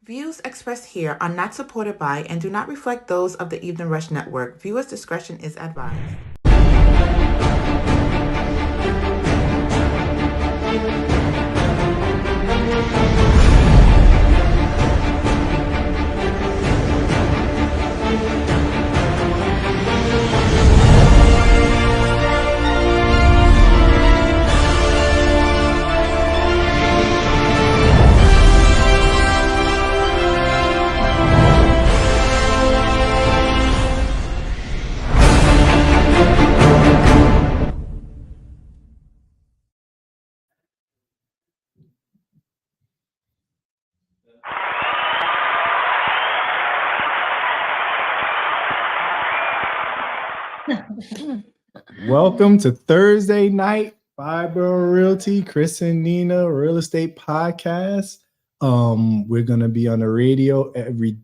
Views expressed here are not supported by and do not reflect those of the Evening Rush Network. Viewers' discretion is advised. Welcome to Thursday night Fiber Realty, Chris and Nina Real Estate Podcast. We're gonna be on the radio every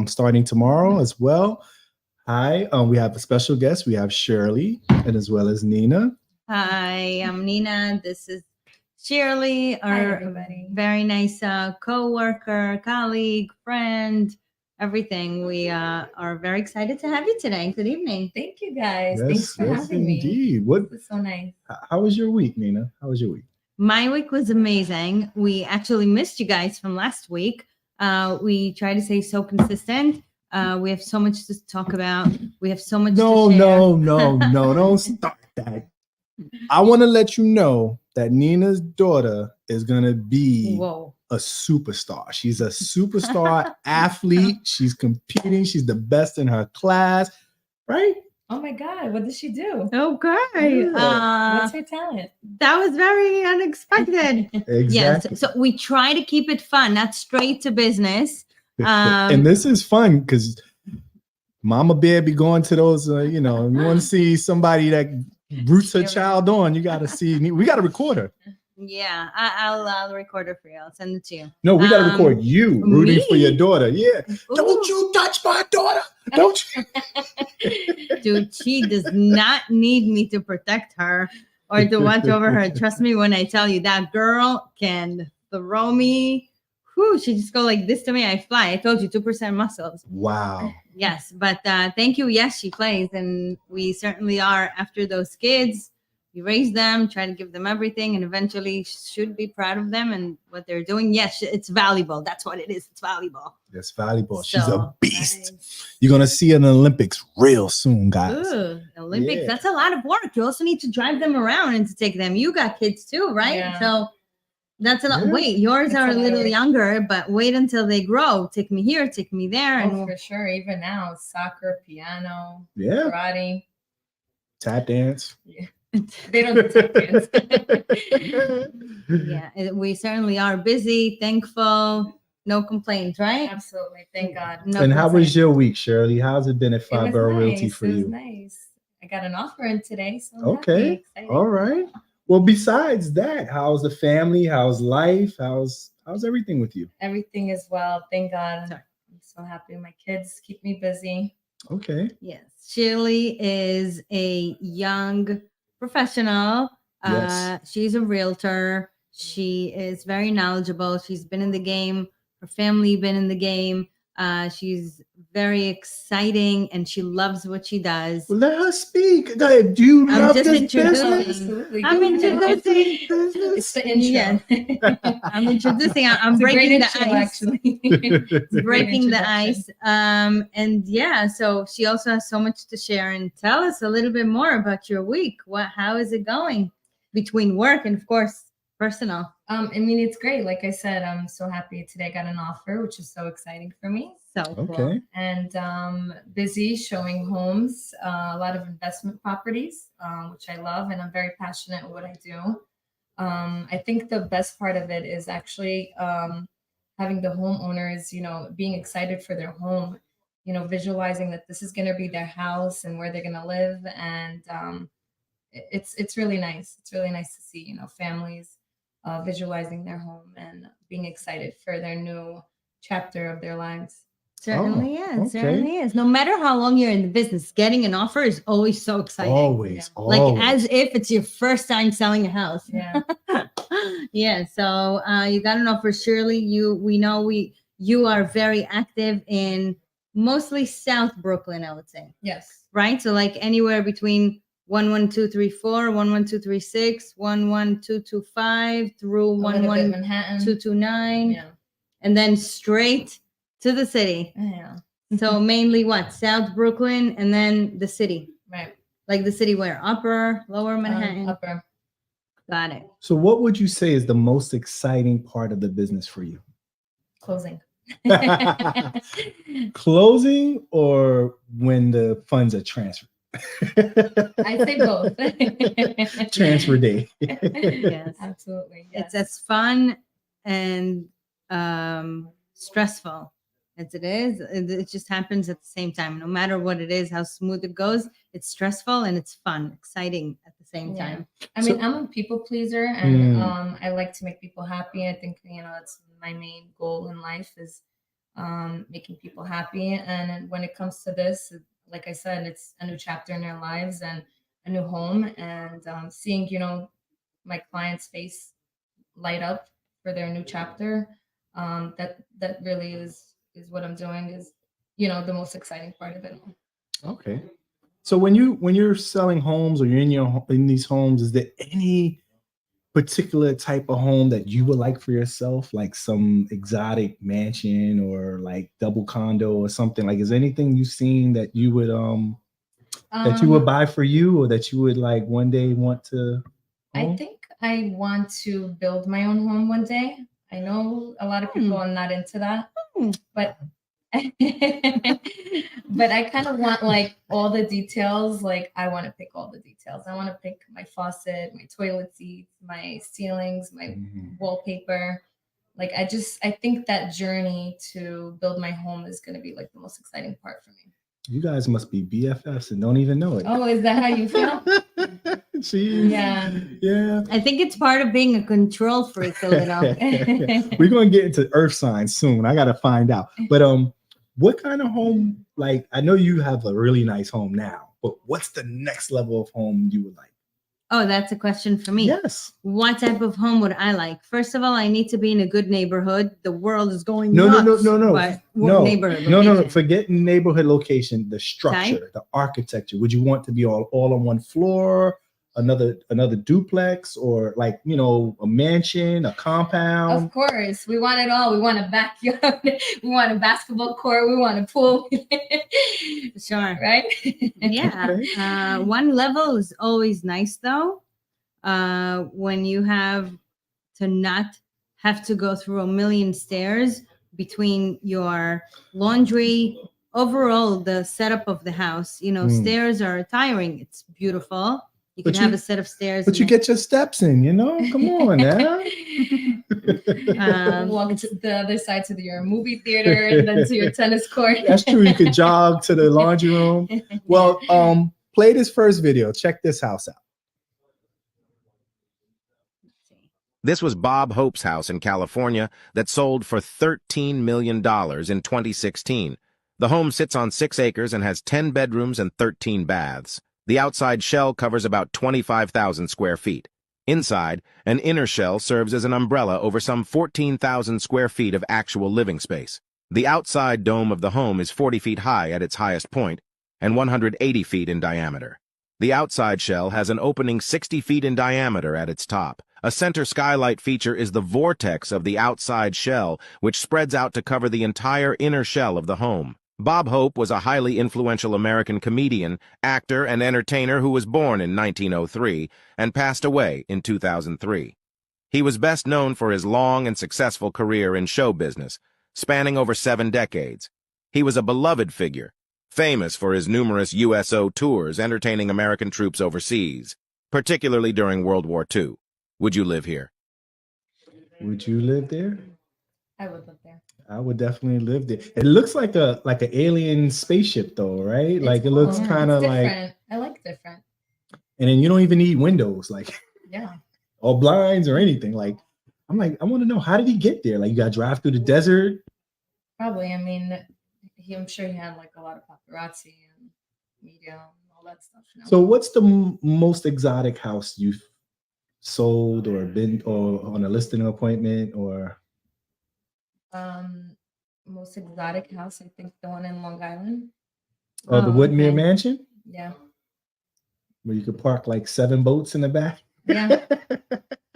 starting tomorrow as well. Hi, we have a special guest. We have Shirley and as well as Nina. Hi, I'm Nina. This is Shirley, our very nice co-worker, colleague, friend, everything. We are very excited to have you today. Good evening. Thank you, guys. Thanks for having indeed. me. What It's so nice. How was your week, Nina? How was your week? My week was amazing. We actually missed you guys from last week. We try to stay so consistent. We have so much to talk about. We have so much to share. No, don't start that. I want to let you know that Nina's daughter is going to be a superstar. She's a superstar athlete. She's competing. She's the best in her class, right? Oh my God, what did she do? Okay. What's her talent? That was very unexpected. Exactly. Yes. So we try to keep it fun, not straight to business. And this is fun because Mama Bear be going to those, you want to see somebody that roots her child on. You got to see, we got to record her. Yeah, I'll record it for you. I'll send it to you. No, we got to record you rooting for your daughter. Yeah. Ooh. Don't you touch my daughter. Don't you? Dude, she does not need me to protect her or to watch over her. Trust me when I tell you that girl can throw me. Whew, she just go like this to me. I fly. I told you 2% muscles. Wow. Yes, but thank you. Yes, she plays, and we certainly are after those kids. We raise them, try to give them everything, and eventually should be proud of them and what they're doing. Yes, it's valuable. That's what it is. It's valuable. It's valuable. She's a beast. You're going to see her in the Olympics real soon, guys. Ooh, Olympics, that's a lot of work. You also need to drive them around and to take them. You got kids too, right? Yeah. So that's a lot. Yeah. Wait, yours are a little younger, but wait until they grow. Take me here, take me there. And for sure, even now, soccer, piano, Yeah. karate. Tap dance. Yeah. They don't do tap dance. Yeah, we certainly are busy, thankful, no complaints, right? Absolutely. Thank God. And how was your week, Shirley? How's it been at Fiber Realty for you? It was nice. I got an offer in today, so I'm okay. happy, All right. Well, besides that, how's the family? How's life? How's everything with you? Everything is well. Thank God. I'm so happy. My kids keep me busy. Okay. Yes. Shirley is a young professional. Yes. She's a realtor. She is very knowledgeable. She's been in the game. Her family been in the game. She's very exciting and she loves what she does. Well, let her speak. Do you love this business? Absolutely. I'm introducing. It's the intro. Yes. I'm introducing. I'm breaking the ice. Actually. Breaking the ice. And yeah, so she also has so much to share. And tell us a little bit more about your week. How is it going between work and, of course, personal? I mean, it's great. Like I said, I'm so happy today. I got an offer, which is so exciting for me. So okay. Cool. And busy showing homes, a lot of investment properties, which I love, and I'm very passionate in what I do. I think the best part of it is actually having the homeowners, being excited for their home, visualizing that this is going to be their house and where they're going to live. And it's really nice. It's really nice to see, families visualizing their home and being excited for their new chapter of their lives. Certainly is. Certainly is. No matter how long you're in the business, getting an offer is always so exciting. Always. Like as if it's your first time selling a house. Yeah. Yeah. So you got an offer, Shirley. We know you are very active in mostly South Brooklyn, I would say. Yes. Right? So like anywhere between 11234, 11236, 11225 through A little bit Manhattan. 11229, Yeah. and then straight to the city. Yeah. So mainly what? South Brooklyn and then the city. Right. Like the city where? Upper, lower Manhattan? Upper. Got it. So what would you say is the most exciting part of the business for you? Closing. Closing or when the funds are transferred? I say both. Transfer day. Yes. Absolutely. Yes. It's as fun and stressful as it is. It just happens at the same time. No matter what it is, how smooth it goes, it's stressful and it's fun, exciting at the same time. I mean, I'm a people pleaser, and I like to make people happy. I think that's my main goal in life is making people happy. And when it comes to this, like I said, it's a new chapter in their lives and a new home, and seeing my client's face light up for their new chapter. That really is what I'm doing. Is the most exciting part of it all. Okay. So when you're selling homes or you're in these homes, is there any particular type of home that you would like for yourself, like some exotic mansion or like double condo or something? Like, is there anything you've seen that you would buy for you, or that you would like one day want to own? I think I want to build my own home one day. I know a lot of people are not into that, but but I kind of want like all the details. Like I want to pick all the details. I want to pick my faucet, my toilet seats, my ceilings, my wallpaper. Like I think that journey to build my home is going to be like the most exciting part for me. You guys must be BFFs and don't even know it. Oh, is that how you feel? Yeah. I think it's part of being a control freak a little. We're going to get into earth signs soon. I got to find out. But what kind of home? Like, I know you have a really nice home now, but what's the next level of home you would like? Oh, that's a question for me. Yes. What type of home would I like? First of all, I need to be in a good neighborhood. The world is going No. Neighborhood No. location? Forget neighborhood location. The structure, Type? the architecture. Would you want to be all on one floor? Another duplex, or like a mansion, a compound? Of course, we want it all. We want a backyard. We want a basketball court. We want a pool. Sure. Right? Yeah. Okay. One level is always nice though. When you have to not have to go through a million stairs between your laundry. Overall, the setup of the house, stairs are tiring. It's beautiful. You can have a set of stairs. But you get your steps in, come on now. Walk to the other side to your movie theater and then to your tennis court. That's true. You could jog to the laundry room. Well, play this first video. Check this house out. This was Bob Hope's house in California that sold for $13 million in 2016. The home sits on 6 acres and has 10 bedrooms and 13 baths. The outside shell covers about 25,000 square feet. Inside, an inner shell serves as an umbrella over some 14,000 square feet of actual living space. The outside dome of the home is 40 feet high at its highest point and 180 feet in diameter. The outside shell has an opening 60 feet in diameter at its top. A center skylight feature is the vortex of the outside shell, which spreads out to cover the entire inner shell of the home. Bob Hope was a highly influential American comedian, actor, and entertainer who was born in 1903 and passed away in 2003. He was best known for his long and successful career in show business, spanning over 7 decades. He was a beloved figure, famous for his numerous USO tours entertaining American troops overseas, particularly during World War II. Would you live here? Would you live there? I would live there. I would definitely live there. It looks like an alien spaceship though, right? It looks kind of like. I like different. And then you don't even need windows, yeah, or blinds or anything. I want to know, how did he get there? You got to drive through the desert. Probably. I mean, I'm sure he had a lot of paparazzi and media and all that stuff. So, what's the most exotic house you've sold or been or on a listing appointment or? most exotic house. I think the one in Long Island. Oh, the Oh, Woodmere okay. Mansion, Yeah. where you could park like 7 boats in the back. Yeah.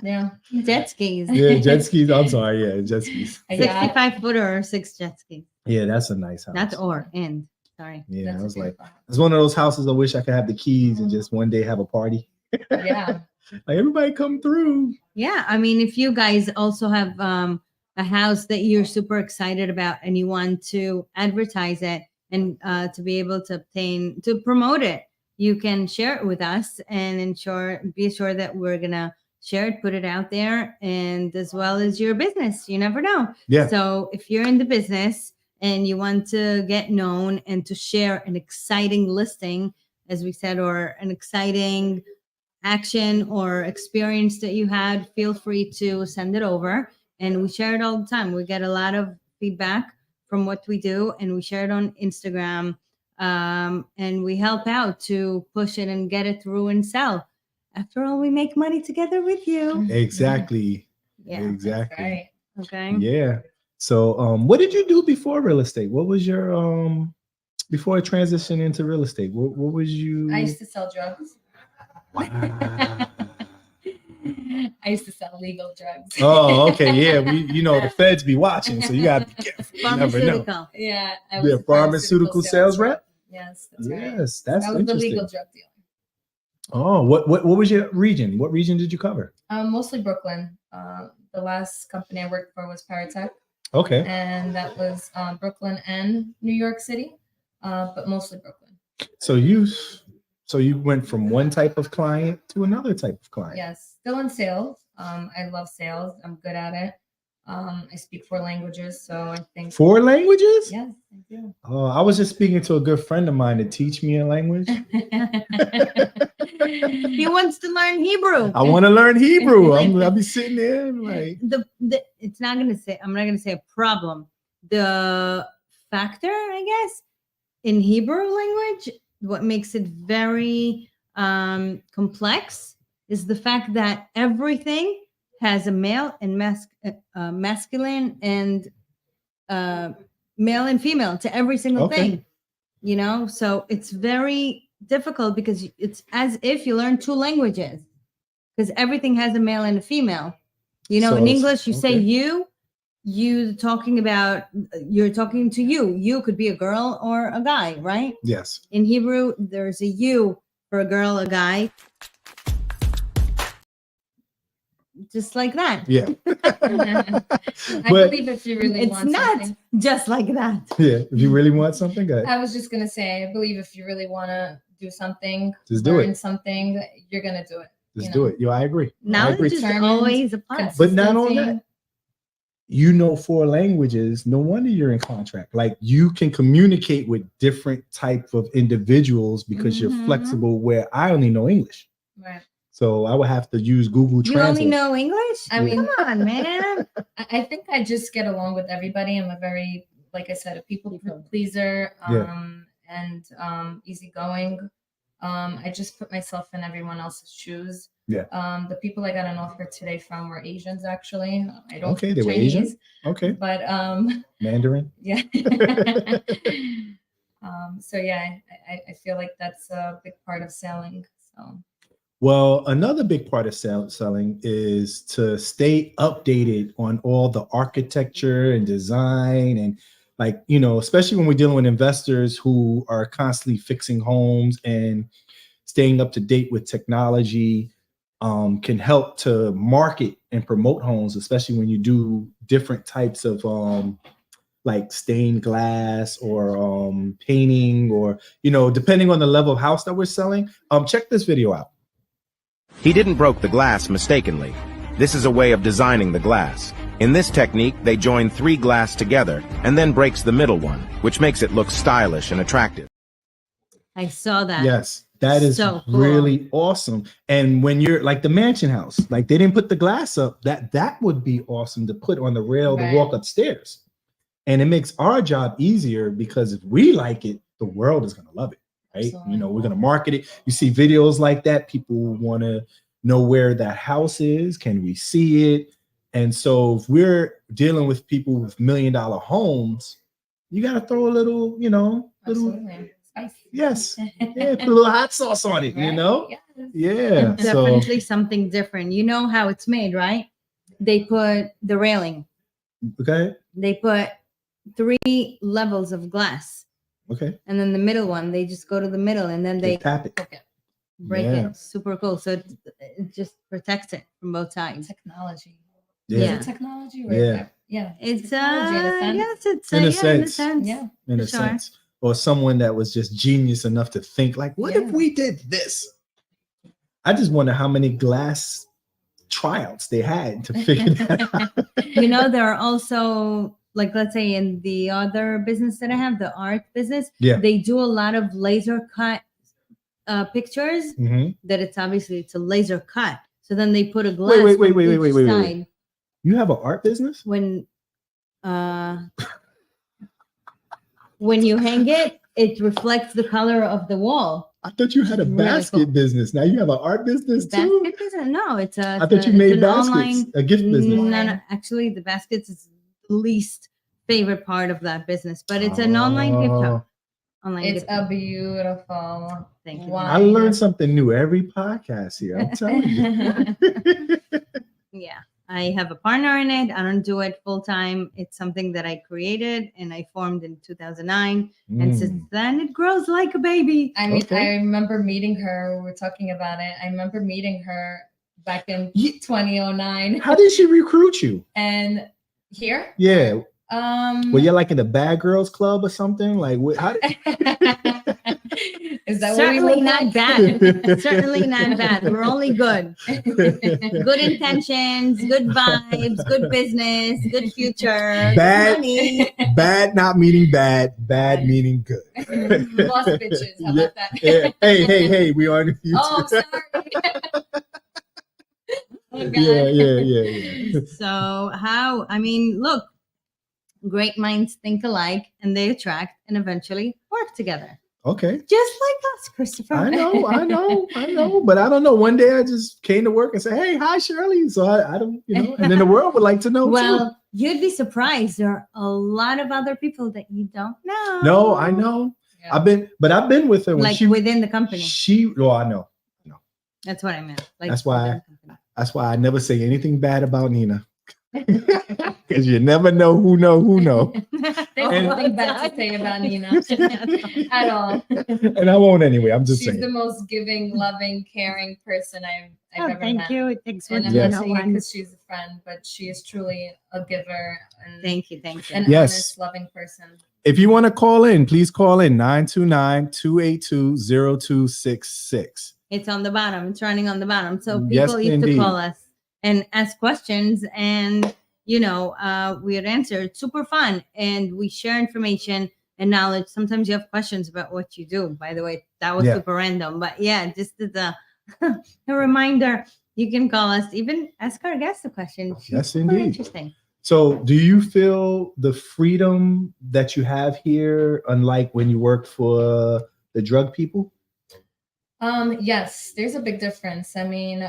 Yeah. Jet skis. Yeah, jet skis. I'm sorry. Yeah, jet skis. A yacht. 65-footer or 6 jet skis. Yeah, that's a nice house. Not or and. Sorry. Yeah, That's I a was like, beautiful house. it's one of those houses I wish I could have the keys and just one day have a party. Yeah. Like everybody come through. Yeah, I mean, if you guys also have a house that you're super excited about and you want to advertise it and to be able to promote it, you can share it with us and be sure that we're gonna share it, put it out there, and as well as your business. You never know. Yeah. So if you're in the business and you want to get known and to share an exciting listing, as we said, or an exciting action or experience that you had, feel free to send it over. And we share it all the time. We get a lot of feedback from what we do, and we share it on Instagram. And we help out to push it and get it through and sell. After all, we make money together with you. Exactly. Yeah. Exactly. Right. Okay. Yeah. So what did you do before real estate? What was your before transition into real estate? What was you I used to sell drugs. Wow. I used to sell legal drugs. Oh, okay. Yeah. The feds be watching, so you gotta be careful. You never know. Pharmaceutical. Yeah. I Be was a pharmaceutical sales rep? Yes. That's right. Yes, that's I was the interesting. legal drug dealer. Oh, what was your region? What region did you cover? Mostly Brooklyn. The last company I worked for was Paratech, Okay. and that was Brooklyn and New York City, but mostly Brooklyn. So you went from one type of client to another type of client. Yes, still in sales. I love sales. I'm good at it. I speak 4 languages, so I think 4 languages? Yes, I do. Oh, I was just speaking to a good friend of mine to teach me a language. He wants to learn Hebrew. I want to learn Hebrew. I'll be sitting there like It's not gonna say, I'm not gonna say a problem. The factor, I guess, in Hebrew language, what makes it very complex is the fact that everything has a male and masculine and male and female to every single thing, so it's very difficult because it's as if you learn 2 languages because everything has a male and a female. So in English you say okay. you're talking to you could be a girl or a guy, right? Yes. In Hebrew there's a you for a girl, a guy, just like that. Yeah. I But- believe if you really It's want not something. just like that. Yeah. If you really want something, good. I was just gonna say, I believe if you really want to do something, Just do learn it. something, you're gonna do it. Just do it. I agree. I Knowledge agree. is Determined, always a plus. But not only consistency. that, you know 4 languages. No wonder you're in contract. Like you can communicate with different type of individuals because you're Mhm. flexible. Where I only know English, Right. so I would have to use Google You Translate. only know English? I mean, Come on, man. I think I just get along with everybody. I'm a very, like I said, a people pleaser, and easygoing. I just put myself in everyone else's shoes. Yeah. The people I got an offer today from were Asians, actually. I don't Okay, speak they were Chinese, Asian? Okay. but Mandarin. yeah. So yeah, I feel like that's a big part of selling. So Well, another big part of selling is to stay updated on all the architecture and design and especially when we're dealing with investors who are constantly fixing homes and staying up to date with technology can help to market and promote homes, especially when you do different types of like stained glass or painting or, depending on the level of house that we're selling. Check this video out. He didn't broke the glass mistakenly. This is a way of designing the glass. In this technique, they join 3 glass together and then breaks the middle one, which makes it look stylish and attractive. I saw that. Yes, that is So cool. really awesome. And when you're like the mansion house, like they didn't put the glass up, that would be awesome to put on the rail Right. to walk upstairs. And it makes our job easier because if we like it, the world is going to love it. Right. Absolutely. We're going to market it. You see videos like that. People want to know where that house is. Can we see it? And so if we're dealing with people with $1 million homes, you got to throw a little, little, Absolutely. Spice. yes, yeah, put a little hot sauce on it, Right? Yes. yeah. It's definitely something different. You know how it's made, right? They put the railing. Okay, They put 3 levels of glass, okay. and then the middle one, they just go to the middle, and then They they tap it. Okay. break Yeah. it. Super cool. So it just protects it from both sides. Technology. Yeah. Is it technology? Yeah. Yeah. It's technology in a sense. yes, it's In a in a sense. sense. Yeah. In For a sure. sense, or someone that was just genius enough to think like, what if Yeah. we did this? I just wonder how many glass tryouts they had to figure that out. You know, there are also, like, let's say in the other business that I have, the art business, Yeah. they do a lot of laser cut pictures. Mhm. That it's a laser cut. So then they put a glass Wait. from each side. You have an art business? When you hang it, it reflects the color of the wall. I thought you had a Really basket cool. business. Now you have an art business too? Basket business? No, it's a. I thought you made an baskets, online, a gift business. No. Actually, the baskets is the least favorite part of that business, but it's an online gift shop. Online It's gift shop. a beautiful. Thank you. I learn something new every podcast here. I'm telling you. Yeah, I have a partner in it. I don't do it full time. It's something that I created and I formed in 2009, and since then it grows like a baby. I mean, Okay. I remember meeting her. We were talking about it. I remember meeting her back in Ye- 2009. How did she recruit you? And here, Yeah. Were you like in the Bad Girls Club or something? Like, how did... Is that Certainly what we not look bad. Certainly not bad. We're only good. Good intentions, good vibes, good business, good future, Bad. good money. Bad not meaning bad, bad meaning good. Boss bitches. How about that? Yeah. Hey, we on YouTube. Oh, I'm sorry. Oh, God. Yeah. So look, great minds think alike and they attract and eventually work together. Okay. Just like us, Christopher. I know. But I don't know. One day I just came to work and said, hey, hi, Shirley. So I don't, and then the world would like to know Well, too. you'd be surprised. There are a lot of other people that you don't know. No, I know. Yeah. I've been with her when Like within the company. I know. That's what I meant. Like That's why- within the company. That's why I never say anything bad about Nina. Because you never know who know. There's And- nothing bad to say about Nina at all. And I won't anyway. I'm just She's saying. the most giving, loving, caring person I've ever Thank met. you. Thanks for And I'm Yes. not saying it because she's a friend, but she is truly a giver and Thank you. an Yes. honest, loving person. If you want to call in, please call in 929-282-0266. It's on the bottom. It's running on the bottom. So people Yes, used indeed. to call us and ask questions, and we would answer. It's super fun, and we share information and knowledge. Sometimes you have questions about what you do. By the way, that was Yeah. super random, but yeah, just as a reminder, you can call us. Even ask our guests a question. She's Yes, super indeed. interesting. So do you feel the freedom that you have here, unlike when you worked for the drug people? Yes, there's a big difference. I mean,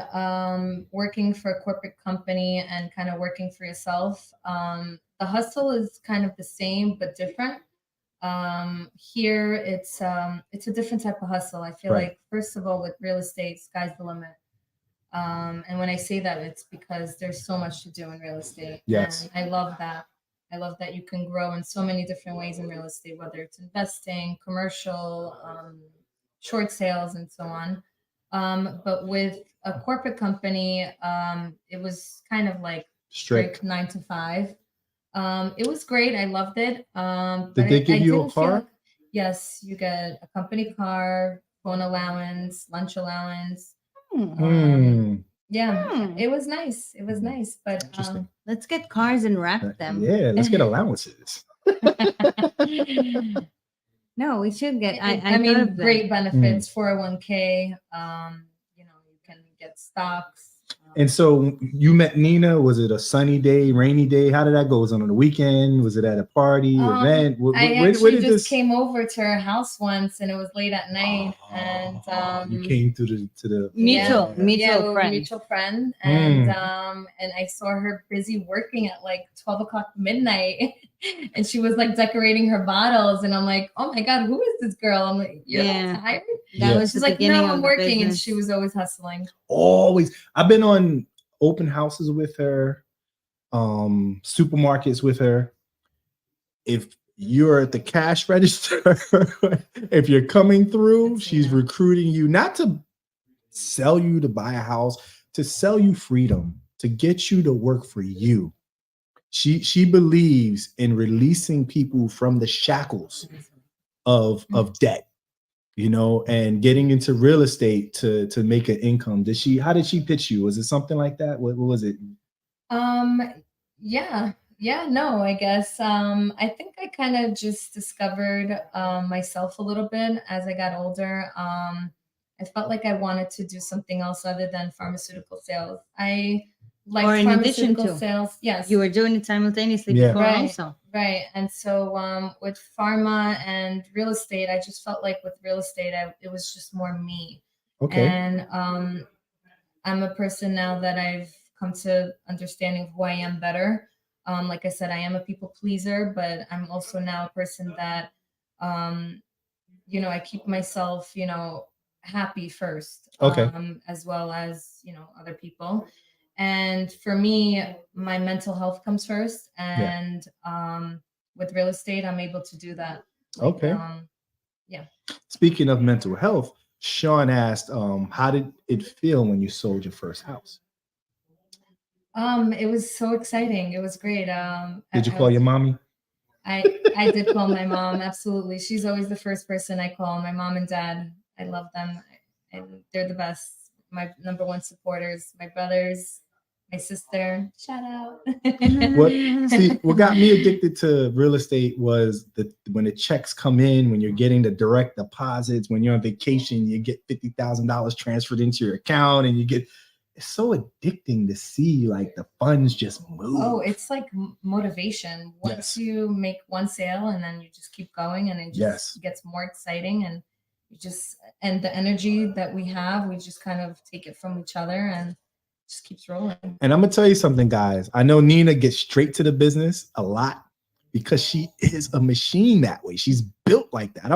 working for a corporate company and kind of working for yourself, the hustle is kind of the same but different. Here it's a different type of hustle. I feel Right. like first of all with real estate, sky's the limit. And when I say that, it's because there's so much to do in real estate. Yes. And I love that. I love that you can grow in so many different ways in real estate, whether it's investing, commercial, short sales, and so on. But with a corporate company, it was kind of like Strict. 9 to 5. It was great. I loved it. Did But they give you a didn't feel car? like- yes, you get a company car, phone allowance, lunch allowance. Yeah, Hmm. it was nice. It was nice, but Interesting. Let's get cars and wrap them. Yeah, let's get allowances. No, we should get. I I mean, thought of that. great benefits, 401k. You can get stocks. And so you met Nina. Was it a sunny day, rainy day? How did that go? Was it on the weekend? Was it at a party, event? I Where actually did just this came over to her house once, and it was late at night. And you came to the Mutual friend. mutual friend, and I saw her busy working at like 12 o'clock midnight, and she was like decorating her bottles, and I'm like, oh my god, who is this girl? I'm like, you're not tired? That was She's the like, beginning no, of I'm the working, and business. she was always hustling. Always. I've been on open houses with her, supermarkets with her. If you're at the cash register, if you're coming through, she's recruiting you not to sell you to buy a house, to sell you freedom, to get you to work for you. She believes in releasing people from the shackles of debt, you know, and getting into real estate to make an income. How did she pitch you? Was it something like that? What was it? No, I guess I think I kind of just discovered myself a little bit as I got older. I felt like I wanted to do something else other than pharmaceutical sales. I like in addition pharmaceutical to sales. Yes, You were doing it simultaneously Yeah. before Right. also. right. And so with pharma and real estate, I just felt like with real estate, it was just more me. Okay. And I'm a person now that I've come to understanding who I am better. Like I said, I am a people pleaser, but I'm also now a person that, I keep myself, happy first, Okay. as well as, other people. And for me, my mental health comes first. And with real estate, I'm able to do that. Okay. Yeah. Speaking of mental health, Shone asked, how did it feel when you sold your first house? It was so exciting. It was great. Did you call your mommy? I did call my mom. Absolutely. She's always the first person I call. My mom and dad, I love them. And they're the best. My number one supporters, my brothers, my sister. Shout out. What got me addicted to real estate was when the checks come in, when you're getting the direct deposits, when you're on vacation, you get $50,000 transferred into your account, and it's so addicting to see like the funds just move. Oh, it's like motivation. Once you make one sale, and then you just keep going, and it just gets more exciting, and and the energy that we have, we just kind of take it from each other, and just keeps rolling. And I'm gonna tell you something, guys. I know Nina gets straight to the business a lot because she is a machine that way. She's built like that.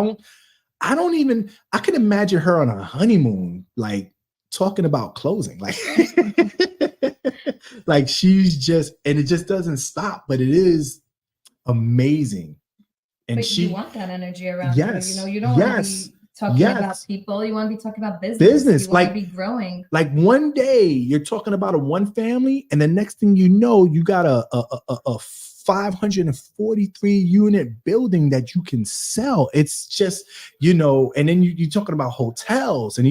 I can imagine her on a honeymoon, like talking about closing, like like she's just, and it just doesn't stop, but it is amazing. And but you want that energy around you. You don't want to be talking about people. You want to be talking about business. You want to be growing. Like one day you're talking about a one family, and the next thing you know, you got a 543 unit building that you can sell. It's just, and then you're talking about hotels, and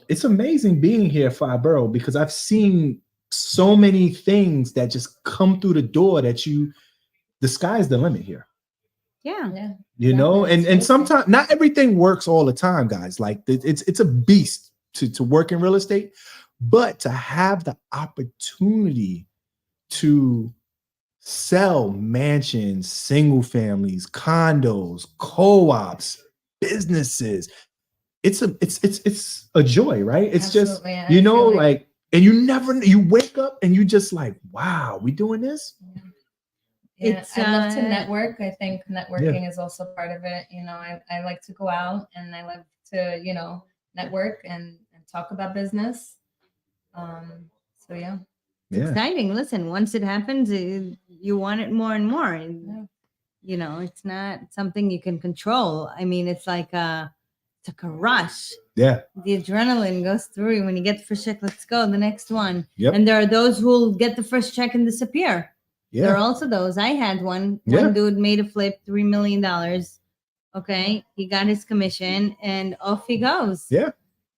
it's amazing being here at Borough, because I've seen so many things that just come through the door that the sky's the limit here. Yeah. And sometimes not everything works all the time, guys. Like it's a beast to work in real estate, but to have the opportunity to sell mansions, single families, condos, co-ops, businesses, it's a joy, right? It's Absolutely. just, and you wake up and you just like, wow, we doing this? Yeah, I love to network. I think networking is also part of it. I like to go out, and I like to, network and talk about business. So yeah. It's exciting. Listen, once it happens, you want it more and more. And, it's not something you can control. I mean, it's like a rush. Yeah. The adrenaline goes through you when you get the first check. Let's go, the next one. Yep. And there are those who will get the first check and disappear. Yeah. There are also those. I had one dude made a flip, $3 million. Okay. He got his commission and off he goes. Yeah.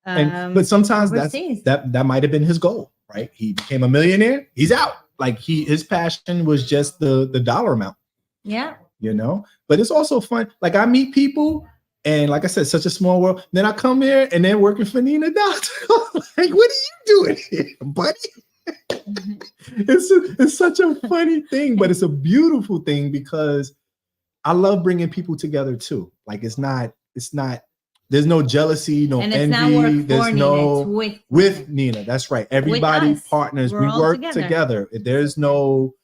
But sometimes that might have been his goal, right? He became a millionaire. He's out. Like his passion was just the dollar amount. Yeah. But it's also fun. Like I meet people And like I said, such a small world. Then I come here and then working for Nina Doctor. Like, what are you doing here, buddy? It's such a funny thing, but it's a beautiful thing because I love bringing people together too. Like it's not, there's no jealousy, no And it's envy. not work for There's Nina, no it's with Nina. That's right. Everybody us. partners. We're We all work together. together. There's no,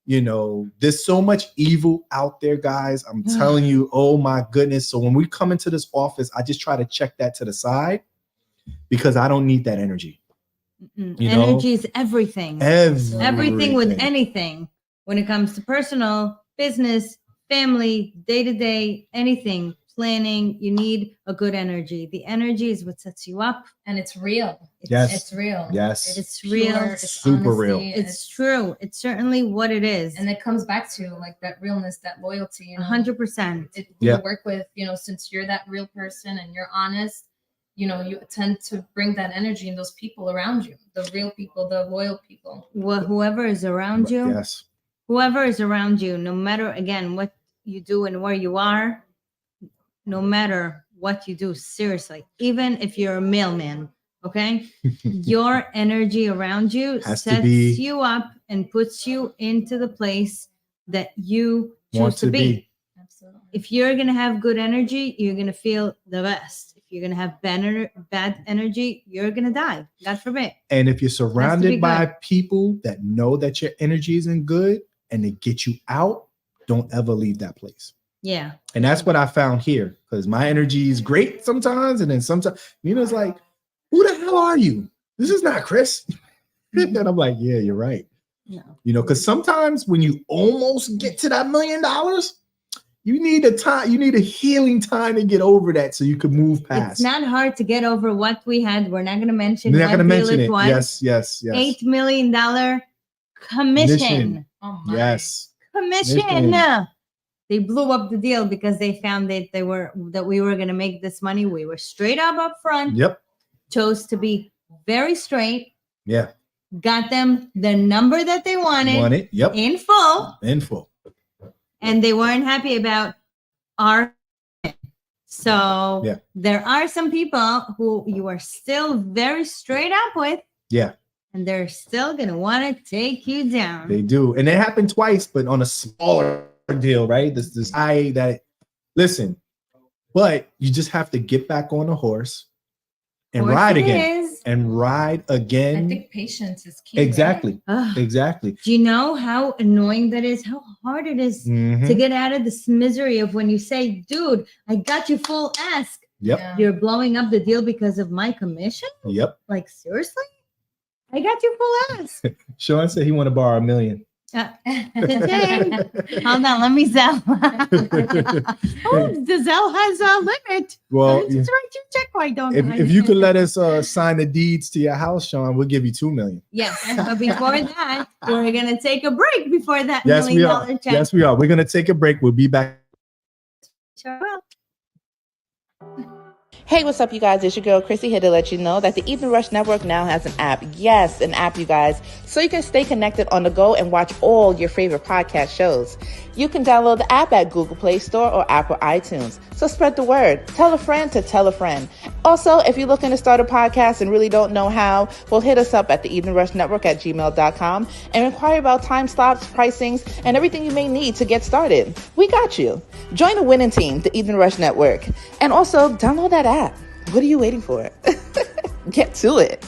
there's so much evil out there, guys. I'm telling you, oh my goodness. So when we come into this office, I just try to check that to the side because I don't need that energy. Energy is everything. Everything with anything. When it comes to personal, business, family, day-to-day, anything, planning, you need a good energy. The energy is what sets you up. And it's real. Yes. It's real. Yes. It's real. It's super real. It's true. It's certainly what it is. And it comes back to like that realness, that loyalty. 100%. You work with, since you're that real person and you're honest, you tend to bring that energy in those people around you, the real people, the loyal people. Whoever is around you. Yes. Whoever is around you, no matter, again, what you do and where you are, no matter what you do, seriously, even if you're a mailman, okay? Your energy around you sets you up and puts you into the place that you choose to be. Absolutely. If you're going to have good energy, you're going to feel the best. If you're going to have bad energy, you're going to die. God forbid. And if you're surrounded by people that know that your energy isn't good and they get you out, don't ever leave that place. Yeah. And that's what I found here because my energy is great sometimes. And then sometimes Nina's like, who the hell are you? This is not Chris. And I'm like, yeah, you're right. No. Because sometimes when you almost get to that $1 million, you need a healing time to get over that so you can move past. It's not hard to get over what we had. We're not going to mention what deal it was. Yes. $8 million commission. Oh my. Yes. Commission. They blew up the deal because they found that we were going to make this money. We were straight up front. Yep. Chose to be very straight. Yeah. Got them the number that they wanted. Yep. In full. And they weren't happy about our. So there are some people who you are still very straight up with. Yeah. And they're still going to want to take you down. They do. And it happened twice, but on a smaller deal, right? This guy that, listen, but you just have to get back on the horse and ride again. I think patience is key. Exactly. Right? Exactly. Do you know how annoying that is? How hard it is to get out of this misery of when you say, dude, I got you full ask. Yep. Yeah. You're blowing up the deal because of my commission? Yep. Like, seriously? I got you full ask. Sean said he want to borrow $1 million. Hold on, let me Zelle. The Zelle has a limit. Well, just write your check. Why don't if you could let us sign the deeds to your house, Sean, we'll give you $2 million. Yes, but before that, we're gonna take a break before that $1 million check. Yes, we are. We're gonna take a break. We'll be back. Sure will. Hey, what's up, you guys? It's your girl, Chrissy, here to let you know that the Evening Rush Network now has an app. Yes, an app, you guys. So you can stay connected on the go and watch all your favorite podcast shows. You can download the app at Google Play Store or Apple iTunes. So spread the word. Tell a friend to tell a friend. Also, if you're looking to start a podcast and really don't know how, well, hit us up at the Evening Rush Network at gmail.com and inquire about time slots, pricings, and everything you may need to get started. We got you. Join the winning team, the Evening Rush Network. And also, download that app. What are you waiting for? Get to it.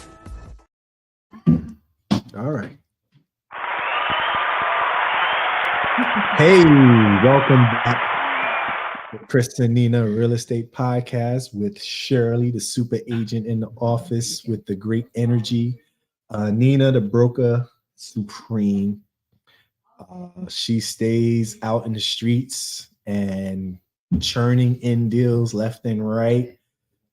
All right. Hey, welcome back to Chris and Nina Real Estate Podcast with Shirley, the super agent in the office with the great energy. Nina, the broker supreme. She stays out in the streets and churning in deals left and right.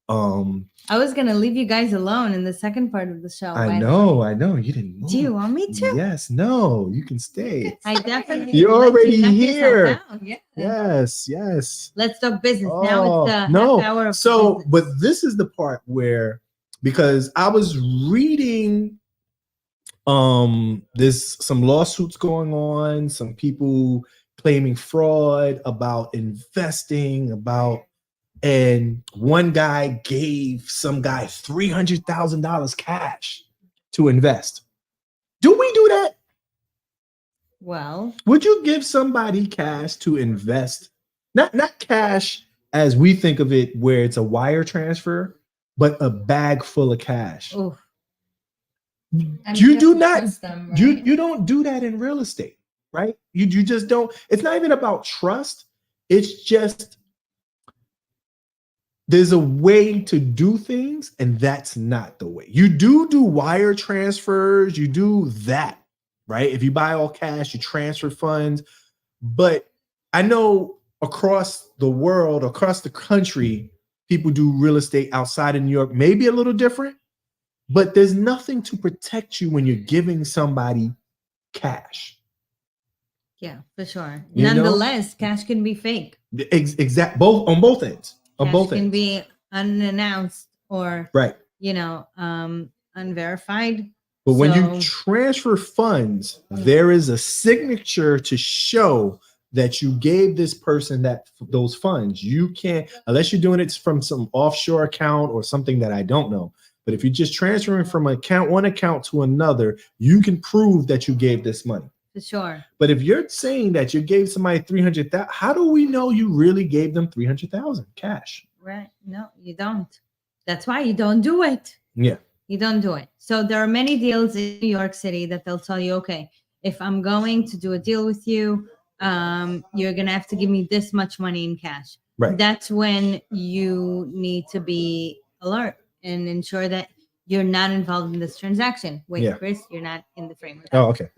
I was gonna leave you guys alone in the second part of the show. I know. You didn't move. Do you want me to? Yes, no, you can stay. I definitely. You're already here. Yeah. Yes. Let's talk business. Now it's the half hour of so, business. but this is the part where, because I was reading, there's some lawsuits going on, some people claiming fraud about investing, about and one guy gave some guy $300,000 cash to invest. Do we do that? Well, Would you give somebody cash to invest? Not cash as we think of it, where it's a wire transfer, but a bag full of cash. oof. You do not. Them, right? You don't do that in real estate, right? You just don't. It's not even about trust. It's just there's a way to do things, and that's not the way. You do wire transfers. You do that, right? If you buy all cash, you transfer funds. But I know across the world, across the country, people do real estate outside of New York, maybe a little different, but there's nothing to protect you when you're giving somebody cash. Yeah, for sure. You know? Nonetheless, cash can be fake. Exact both on both ends. On Cash both can ends. be unannounced or Right. unverified. But when you transfer funds, there is a signature to show that you gave this person those funds. You can't, unless you're doing it from some offshore account or something that I don't know. But if you're just transferring from one account to another, you can prove that you gave this money. For sure. But if you're saying that you gave somebody $300,000, how do we know you really gave them $300,000 cash? Right. No, you don't. That's why you don't do it. Yeah. You don't do it. So there are many deals in New York City that they'll tell you, okay, if I'm going to do a deal with you, you're going to have to give me this much money in cash. Right. That's when you need to be alert and ensure that you're not involved in this transaction. Wait, Yeah. Chris, you're not in the frame. Oh, okay.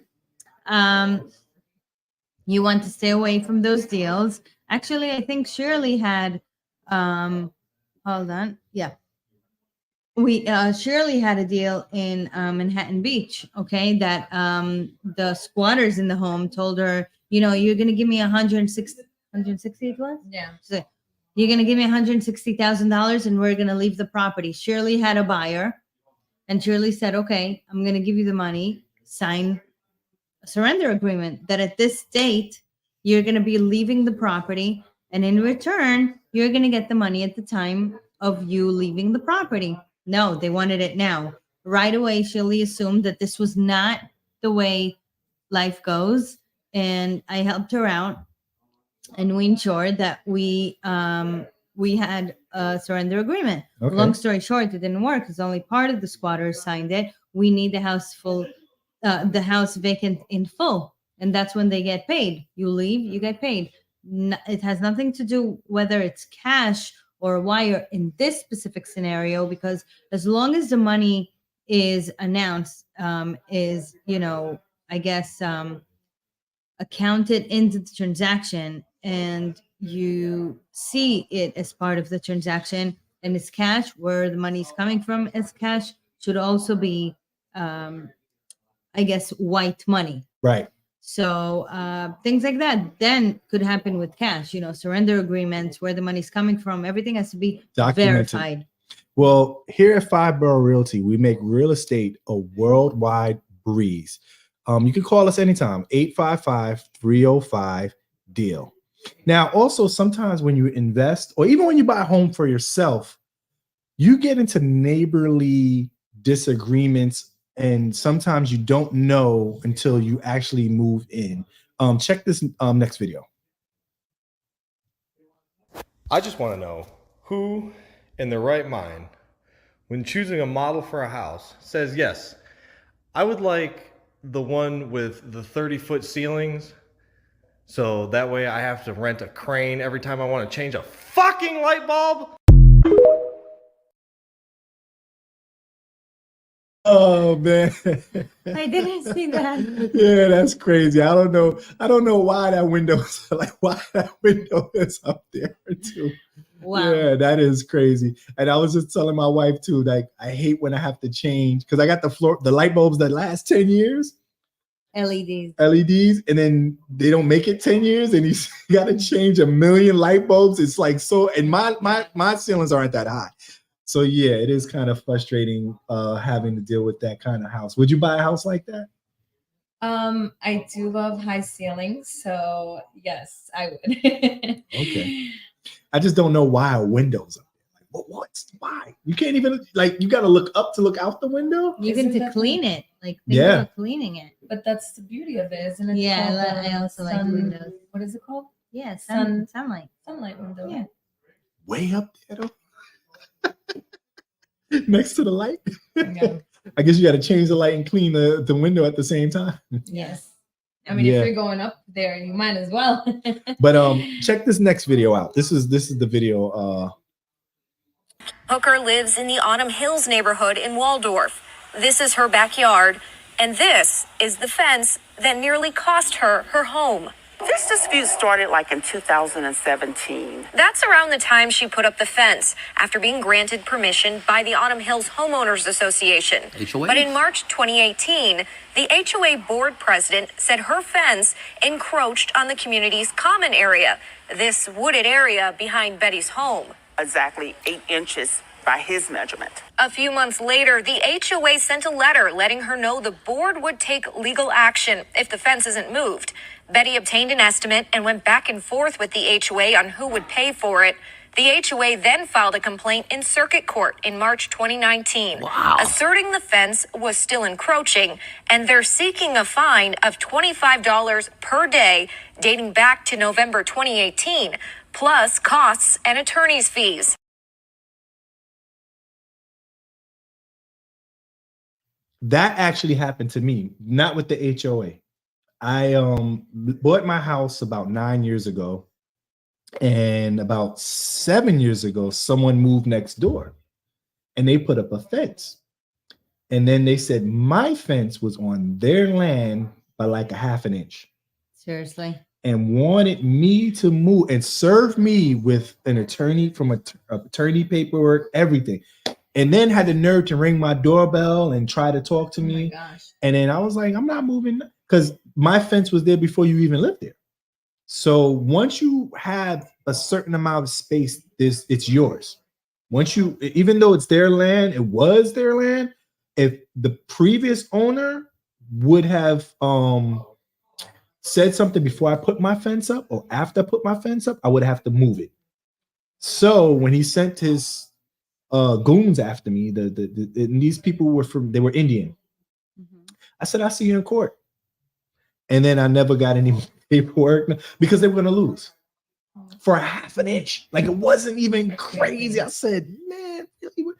You want to stay away from those deals. Actually, I think Shirley had, hold on. Yeah. Shirley had a deal in Manhattan Beach, okay, that the squatters in the home told her, you're going to give me 160 it was? Yeah. So you're going to give me $160,000 and we're going to leave the property. Shirley had a buyer and Shirley said, okay, I'm going to give you the money, sign a surrender agreement that at this date, you're going to be leaving the property. And in return, you're going to get the money at the time of you leaving the property. No, they wanted it now. Right away, Shirley assumed that this was not the way life goes. And I helped her out. And we ensured that we had a surrender agreement. Okay. Long story short, it didn't work because only part of the squatters signed it. We need the house the house vacant in full. And that's when they get paid. You leave, you get paid. It has nothing to do whether it's cash or a wire in this specific scenario, because as long as the money is announced, accounted into the transaction and you see it as part of the transaction and it's cash, where the money is coming from as cash, should also be, white money. Right. So things like that then could happen with cash, surrender agreements, where the money's coming from. Everything has to be Documented. verified. Well, here at Five Borough Realty, we make real estate a worldwide breeze. You can call us anytime, 855-305-DEAL. Now, also, sometimes when you invest or even when you buy a home for yourself, you get into neighborly disagreements, and sometimes you don't know until you actually move in. Check this next video. I just want to know who in their right mind, when choosing a model for a house, says, yes, I would like the one with the 30-foot ceilings, so that way I have to rent a crane every time I want to change a fucking light bulb? Oh man, I didn't see that. Yeah, that's crazy. I don't know why that window is up there too. Wow. Yeah, that is crazy. And I was just telling my wife too, like, I hate when I have to change, because I got the light bulbs that last 10 years. LEDs, and then they don't make it 10 years, and you got to change 1 million light bulbs. It's like, so, and my ceilings aren't that high. So yeah, it is kind of frustrating having to deal with that kind of house. Would you buy a house like that? I do love high ceilings, so yes, I would. Okay. I just don't know why a window's up there. Like, why? You can't even, like, you got to look up to look out the window? Even Isn't to that clean it. Like, think Yeah. about cleaning it. But that's the beauty of it, isn't it? Yeah, Called, I also like windows. What is it called? Yeah, Sun- sunlight. Sunlight window. Yeah. Way up there, though. Next to the light. Yeah. I guess you got to change the light and clean the window at the same time. Yes. I mean, Yeah. if you're going up there, you might as well. But check this next video out. This is the video. Hooker lives in the Autumn Hills neighborhood in Waldorf. This is her backyard, and this is the fence that nearly cost her her home. This dispute started like in 2017. That's around the time she put up the fence after being granted permission by the Autumn Hills Homeowners Association. HOA. But in March 2018, the HOA board president said her fence encroached on the community's common area, this wooded area behind Betty's home. Exactly 8 inches by his measurement. A few months later, the HOA sent a letter letting her know the board would take legal action if the fence isn't moved. Betty obtained an estimate and went back and forth with the HOA on who would pay for it. The HOA then filed a complaint in circuit court in March 2019, asserting the fence was still encroaching, and they're seeking a fine of $25 per day dating back to November 2018, plus costs and attorney's fees. That actually happened to me, not with the HOA. I bought my house about 9 years ago, and about 7 years ago, someone moved next door, and they put up a fence. And then they said my fence was on their land by like a half an inch. Seriously. And wanted me to move and serve me with an attorney from attorney paperwork, everything. And then had the nerve to ring my doorbell and try to talk to me. Oh my gosh. And then I was like, I'm not moving, because my fence was there before you even lived there. So once you have a certain amount of space, it's yours. Once you, even though it's their land, it was their land. If the previous owner would have said something before I put my fence up or after I put my fence up, I would have to move it. So when he sent his goons after me, and these people they were Indian. I said, I'll see you in court. And then I never got any paperwork because they were going to lose for a half an inch. Like, it wasn't even crazy. I said, man, really?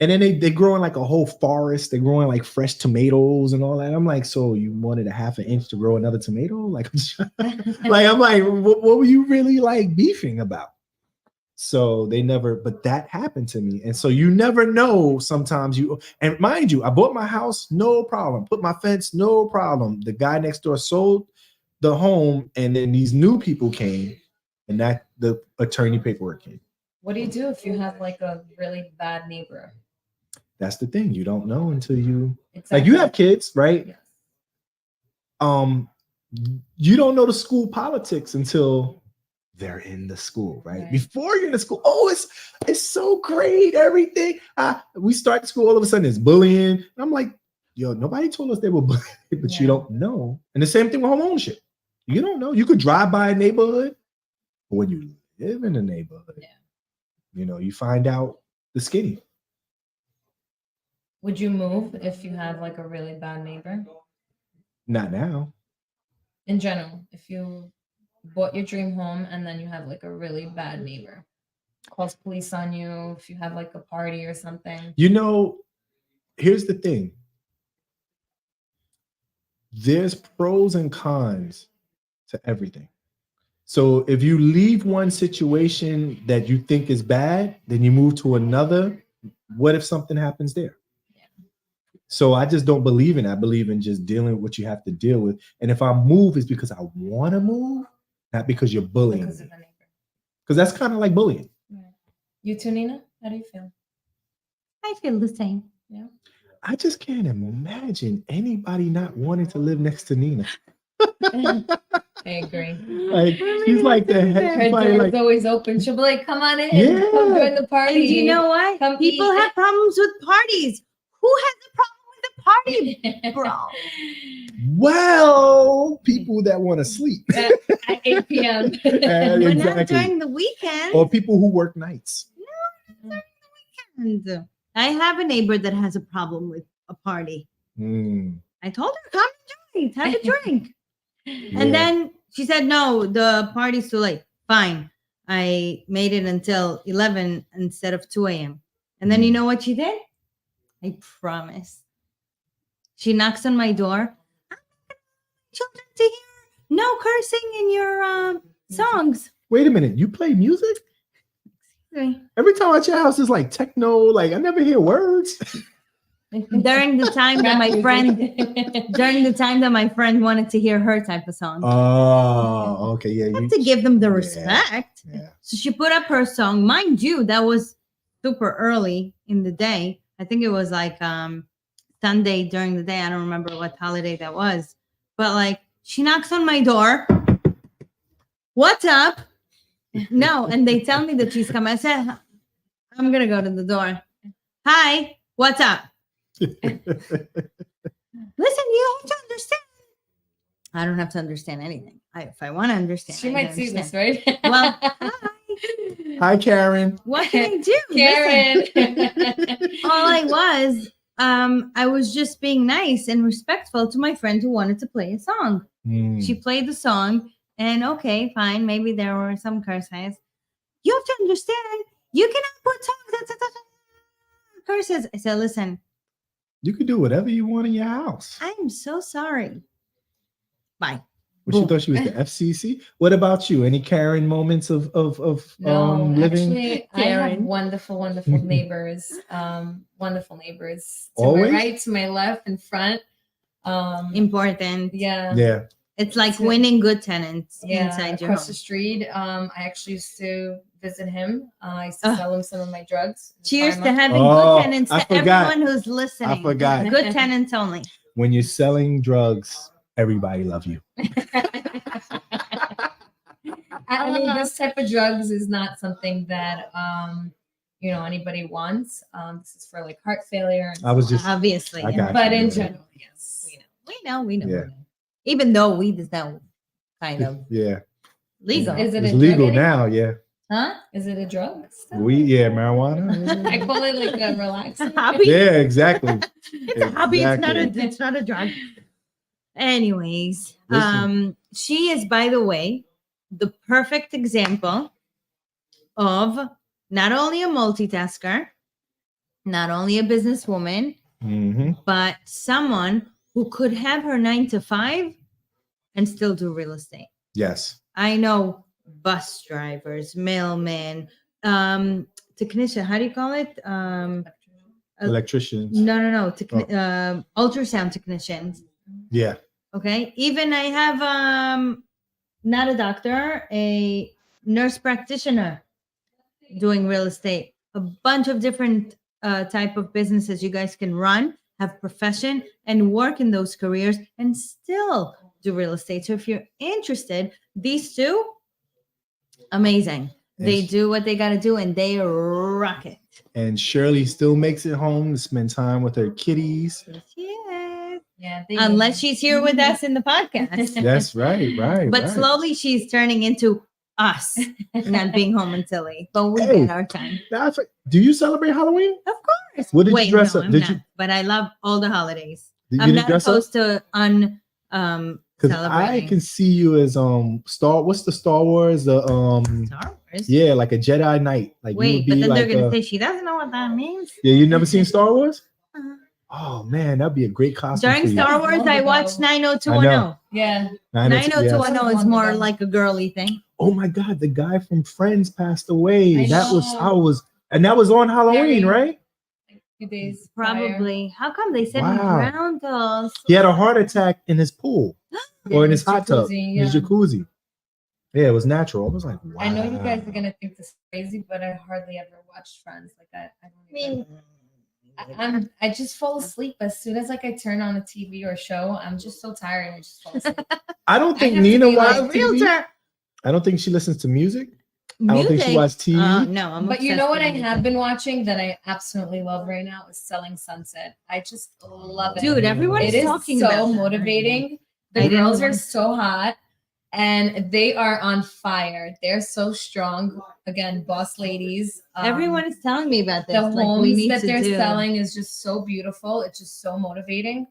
And then they grow in like a whole forest. They're growing like fresh tomatoes and all that. I'm like, so you wanted a half an inch to grow another tomato? Like, I'm like, what were you really like beefing about? So they never, but that happened to me. And so you never know sometimes and mind you, I bought my house, no problem. Put my fence, no problem. The guy next door sold the home, and then these new people came, and that the attorney paperwork came. What do you do if you have like a really bad neighbor? That's the thing. You don't know until you, Exactly. like, you have kids, right? Yes. You don't know the school politics until they're in the school, right? Before you're in the school, it's so great, everything. We start school, all of a sudden it's bullying. And I'm like, yo, nobody told us they were bullying, but you don't know. And the same thing with home ownership. You don't know. You could drive by a neighborhood, but when you live in a neighborhood, you find out the skinny. Would you move if you have like a really bad neighbor? Not now. In general, if you bought your dream home and then you have like a really bad neighbor, calls police on you, if you have like a party or something. Here's the thing. There's pros and cons to everything. So if you leave one situation that you think is bad, then you move to another. What if something happens there? So I just don't believe in that. I believe in just dealing with what you have to deal with. And if I move, it's because I want to move, not because you're bullying me. Because that's kind of like bullying. Right. You too, Nina? How do you feel? I feel the same. Yeah. I just can't imagine anybody not wanting to live next to Nina. I agree. Like, she's like the head. Her door's always open. She'll be like, come on in. Yeah. Come join the party. And you know what? Come People eat. have problems with parties. Who has a problem with a party, bro? Well, people people that want to sleep. At 8 p.m. But not Exactly. during the weekend. Or people who work nights. And I have a neighbor that has a problem with a party. Mm, I told her, come and join, have a drink. yeah. And then she said, no, the party's too late. Fine. I made it until 11 instead of 2 a.m. And then you know what she did? I promise. She knocks on my door. I want children to hear no cursing in your songs. Wait a minute. You play music? Every time at your house is like techno. Like I never hear words. During the time that my friend wanted to hear her type of song. Oh, okay. Yeah. You have to give them the respect. Yeah. So she put up her song. Mind you, that was super early in the day. I think it was like Sunday during the day. I don't remember what holiday that was. But like she knocks on my door. What's up? No, and they tell me that she's coming. I said, I'm gonna go to the door. Hi, what's up? Listen, you have to understand. I don't have to understand anything. If I want to understand, She might see this, right? right? Well, hi. Hi, Karen. What can I do? Karen. All I was just being nice and respectful to my friend who wanted to play a song. She played the song, and okay, fine. Maybe there were some curses. You have to understand. You cannot put songs curses. I said, listen. You can do whatever you want in your house. I'm so sorry. Bye. Well, she thought she was the FCC. What about you? Any Karen moments of living? Actually, I have wonderful neighbors. Wonderful neighbors. To Always? my right, to my left, in front. Important. Yeah. Yeah. It's like winning good tenants inside your home. Across the street. I actually used to visit him. I used to sell him some of my drugs. Cheers to having good tenants. To everyone who's listening. I forgot. Good tenants only. When you're selling drugs, everybody love you. I mean, this type of drugs is not something that anybody wants. This is for like heart failure. I was just obviously, but in general, yes, we know. Yeah. Even though weed is now kind of legal. Is it it's a legal drug now? Yeah. Huh? Is it a drug? Still? Marijuana. I call it like a relaxing hobby. Yeah, exactly. It's a hobby. It's not a drug. Anyways, she is, by the way, the perfect example of not only a multitasker, not only a businesswoman, but someone who could have her 9 to 5 and still do real estate. Yes. I know bus drivers, mailmen, technician, how do you call it? Electricians. No. Ultrasound technicians. Yeah. Okay. Even I have not a doctor, a nurse practitioner doing real estate. A bunch of different type of businesses you guys can run, have profession, and work in those careers and still do real estate. So if you're interested, these two, amazing. They do what they got to do and they rock it. And Shirley still makes it home to spend time with her kitties. Yes. Yeah. Unless she's here with us in the podcast. That's right. But slowly she's turning into us, not being home until 8. But we get our time. Do you celebrate Halloween? Of course. What did you dress up? I'm not, but I love all the holidays. I'm not opposed to because I can see you as what's the Star Wars? The Star Wars? Yeah, like a Jedi Knight. Like wait, but then they're gonna say she doesn't know what that means. Yeah, you never seen Star Wars? Oh man, that'd be a great costume. During Star Wars, I watched 90210. Yeah. 90210 is more like a girly thing. Oh my God, the guy from Friends passed away. That was on Halloween, right? Few days probably. How come they said Wow. drowned us? He had a heart attack in his pool or in his hot tub, his jacuzzi. Yeah, it was natural. I was like, wow. I know you guys are gonna think this is crazy, but I hardly ever watched Friends like that. I just fall asleep as soon as I turn on a TV or show. I'm just so tired. I just fall asleep. I don't think Nina watches TV. I don't think she listens to music. I don't think she watches TV. No, but you know what I have been watching that I absolutely love right now is Selling Sunset. I just love it. Dude, everyone's talking about it. It is so motivating. I The didn't girls are want- so hot and they are on fire. They're so strong. Again, boss ladies. Everyone is telling me about this. The like, we homes need that to they're do. selling is just so beautiful. It's just so motivating.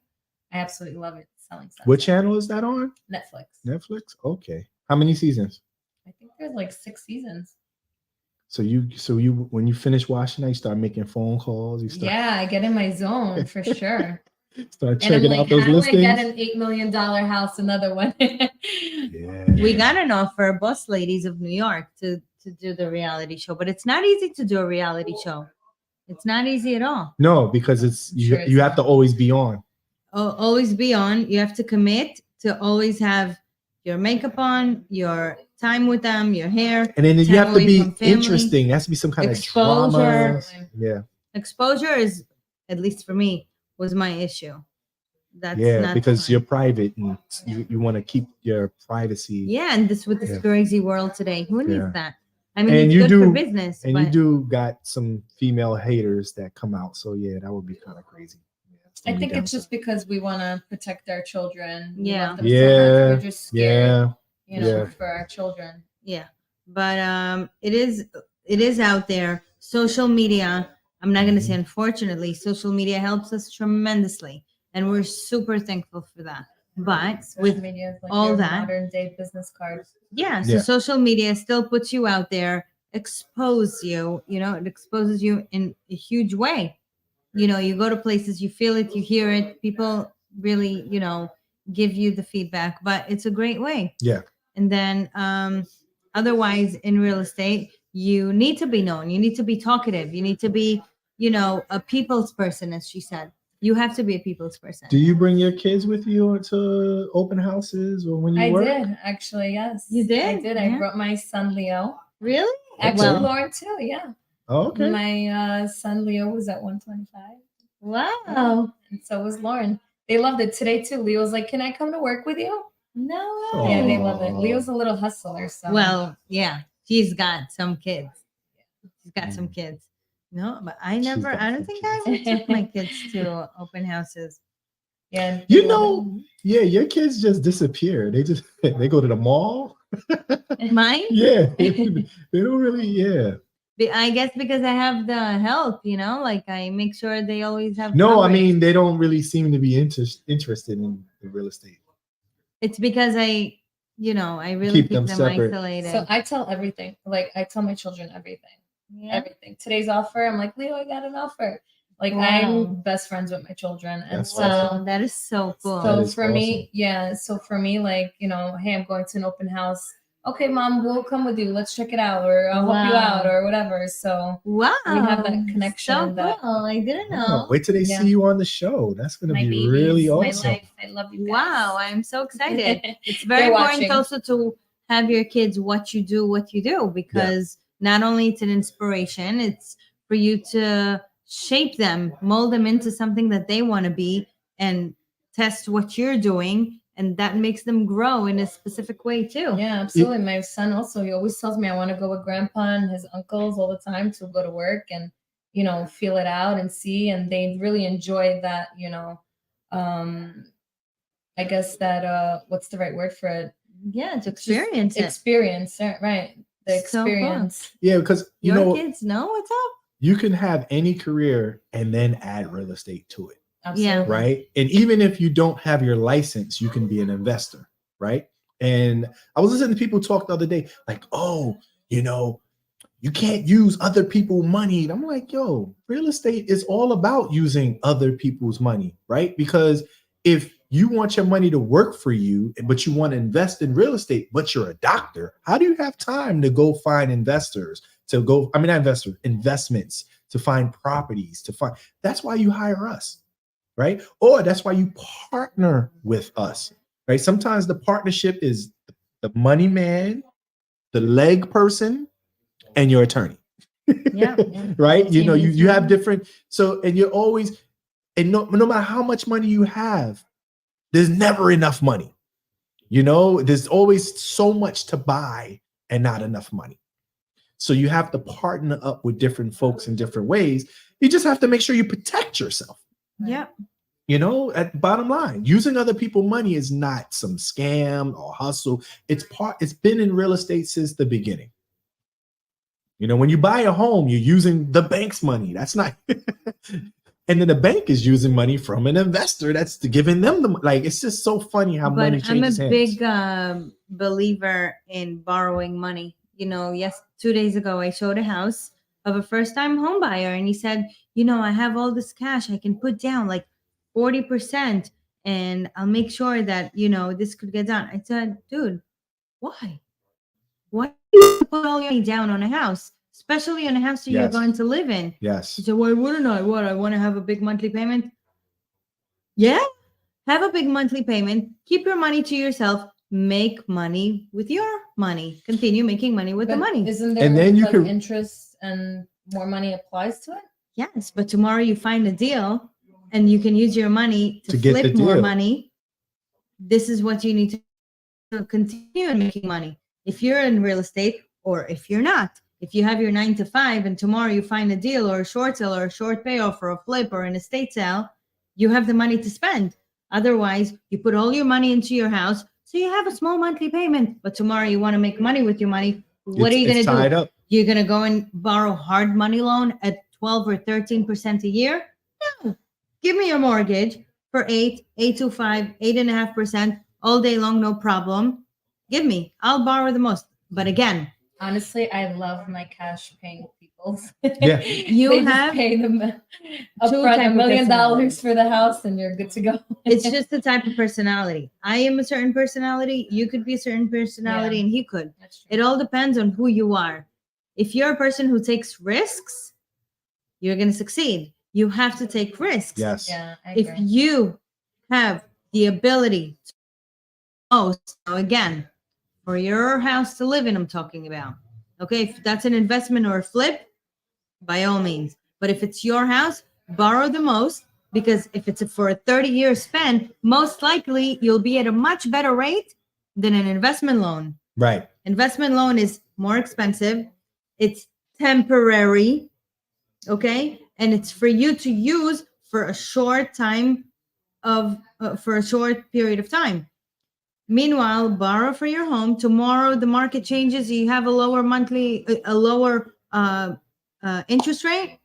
I absolutely love it. Selling stuff. What channel is that on? Netflix. Netflix. Okay. How many seasons? I think there's like 6 seasons. So you when you finish watching that, you start making phone calls. You start, Yeah, I get in my zone for sure. start And I'm checking like, out those how do I listings. get an $8 million house? Another one. Yeah. We got an offer, Boss Ladies of New York, to do the reality show, but it's not easy to do a reality show. It's not easy at all. No, because it's I'm sure it's you have to not. always be on. Always be on. You have to commit to always have your makeup on, your time with them, your hair. And then you time have to away be from family. interesting. There has to be some kind Exposure. of drama. Yeah. Exposure is, at least for me, was my issue. That's Yeah, not because fun. you're private and you want to keep your privacy. Yeah, and this with this Yeah. crazy world today, who needs Yeah. that? I mean, And it's you good do- for business, And but you do got some female haters that come out. So yeah, that would be kind of crazy. Yeah, that's the I only think it's downside. just because we want to protect our children. We Yeah. love them so much. Yeah. We're just scared, Yeah. you know, Yeah. for our children. yeah, but it is out there. Social media. I'm not going to say unfortunately, social media helps us tremendously, and we're super thankful for that. But Social with media is like all your that- modern day business card. yeah, so Yeah. social media still puts you out there, expose you. You know, it exposes you in a huge way. You know, you go to places, you feel it, you hear it. People really, give you the feedback, but it's a great way. Yeah. And then otherwise in real estate, you need to be known. You need to be talkative. You need to be, a people's person, as she said. You have to be a people's person. Do you bring your kids with you to open houses or when you I work? did actually, yes. You did? I did. Yeah. I brought my son Leo. Really? Actually, Well- Lauren too. Yeah. Oh, okay. My son Leo was at 125, Wow. and so was Lauren. They loved it today too. Leo was like, "Can I come to work with you?" No Oh. way. Yeah, they love it. Leo's a little hustler, so Well, yeah, he's got some kids. He's got Mm. some kids. No, but I She's never, got I some don't think I ever took my kids to open houses. yeah. You they love know, yeah, your kids just disappear. They just they go to the mall. Mine? Yeah. They don't really, yeah. I guess because I have the help, like I make sure they always have. No, I coverage. mean they don't really seem to be interested in real estate. It's because I really Keep keep them them separate. isolated. So I tell everything. Like I tell my children everything. yeah. Everything. Today's offer. I'm like, Leo, I got an offer. Like Wow. I'm best friends with my children, and That's so. awesome. That is so cool. That So is for me, yeah. So for me, like, hey, I'm going to an open house. Okay, mom, we'll come with you. Let's check it out, or I'll help you Wow. out, or whatever. So Wow. we have that connection So that- cool. I didn't Oh, know. wait till they Yeah. see you on the show. That's gonna my be babies, really my awesome. life. I love you guys. Wow, I'm so excited. It's very They're important watching. also to have your kids what you do, because not only it's an inspiration, it's for you to shape them, mold them into something that they want to be, and test what you're doing, and that makes them grow in a specific way too. Yeah, absolutely. My son also, he always tells me I want to go with grandpa and his uncles all the time to go to work and, feel it out and see. And they really enjoy that, I guess that, what's the right word for it? Yeah, to Just experience it. Experience, right? The So cool. experience. Yeah, because you Your know kids know what's up. you can have any career and then add real estate to it. Absolutely. Right. And even if you don't have your license, you can be an investor. Right. And I was listening to people talk the other day, like, oh, you can't use other people's money. And I'm like, yo, real estate is all about using other people's money. Right. Because if you want your money to work for you, but you want to invest in real estate, but you're a doctor, how do you have time to go find investors? Investments, to find properties, that's why you hire us. Right? Or that's why you partner with us, right? Sometimes the partnership is the money man, the leg person, and your attorney. Yeah. Right? You have different, and you're always, and no matter how much money you have, there's never enough money. There's always so much to buy and not enough money. So you have to partner up with different folks in different ways. You just have to make sure you protect yourself. Yeah. You know, at bottom line, using other people's money is not some scam or hustle. It's been in real estate since the beginning. You know, when you buy a home, you're using the bank's money. That's not, and then the bank is using money from an investor that's giving them the, like, it's just so funny how money But I'm a changes hands. big believer in borrowing money. You know, 2 days ago, I showed a house of a first-time home buyer, and he said, you know, I have all this cash. I can put down like 40%, and I'll make sure that, you know, this could get done. I said, dude, why? Why do you put all your money down on a house, especially on a house that you're Yes. going to live in? Yes. He said, why wouldn't I? What? I want to have a big monthly payment? Yeah. Have a big monthly payment. Keep your money to yourself. Make money with your money. Continue making money with the But money. Isn't there And then you like can- interest and more money applies to it? Yes, but tomorrow you find a deal and you can use your money to get flip the more deal. money. This is what you need to continue making money. If you're in real estate or if you're not, if you have your 9 to 5 and tomorrow you find a deal or a short sale or a short payoff or a flip or an estate sale, you have the money to spend. Otherwise, you put all your money into your house, so you have a small monthly payment. But tomorrow you want to make money with your money. What are you going It's to do? tied up. You're going to go and borrow hard money loan at 12 or 13% a year? No. Give me a mortgage for 8.25, 8.5% all day long, no problem. Give me. I'll borrow the most. But again, Honestly, I love my cash paying people. Yeah. You They have just pay them type upfront $1 of million personality. for the house, and you're good to go. it's just the type of personality. I am a certain personality. You could be a certain personality, Yeah. and he could. That's true. It all depends on who you are. If you're a person who takes risks, you're going to succeed. You have to take risks. Yes. Yeah, I If agree. you have the ability to most, now again, for your house to live in, I'm talking about. Okay, if that's an investment or a flip, by all means. But if it's your house, borrow the most, because if it's for a 30-year span, most likely you'll be at a much better rate than an investment loan. Right. Investment loan is more expensive. It's temporary, okay? And it's for you to use for a short time for a short period of time. Meanwhile, borrow for your home. Tomorrow the market changes. You have a lower interest rate.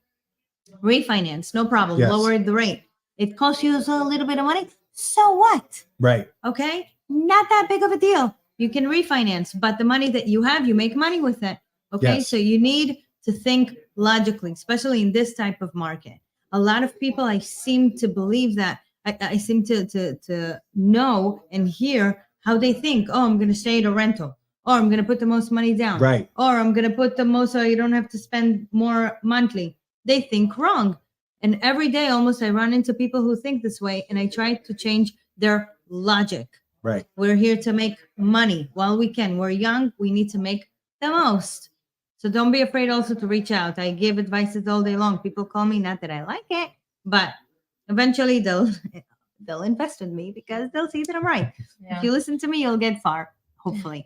Refinance, no problem. Yes. Lower the rate. It costs you a little bit of money. So what? Right. Okay, not that big of a deal. You can refinance, but the money that you have, you make money with it. Okay, Yes. so you need to think logically, especially in this type of market. A lot of people, I seem to believe that. I seem to know and hear how they think. Oh, I'm going to stay at a rental. Or I'm going to put the most money down. Right. Or I'm going to put the most so you don't have to spend more monthly. They think wrong. And every day almost I run into people who think this way, and I try to change their logic. Right. We're here to make money while we can. We're young. We need to make the most. So don't be afraid also to reach out. I give advices all day long. People call me, not that I like it, but eventually they'll invest with me because they'll see that I'm right. Yeah. If you listen to me, you'll get far, hopefully.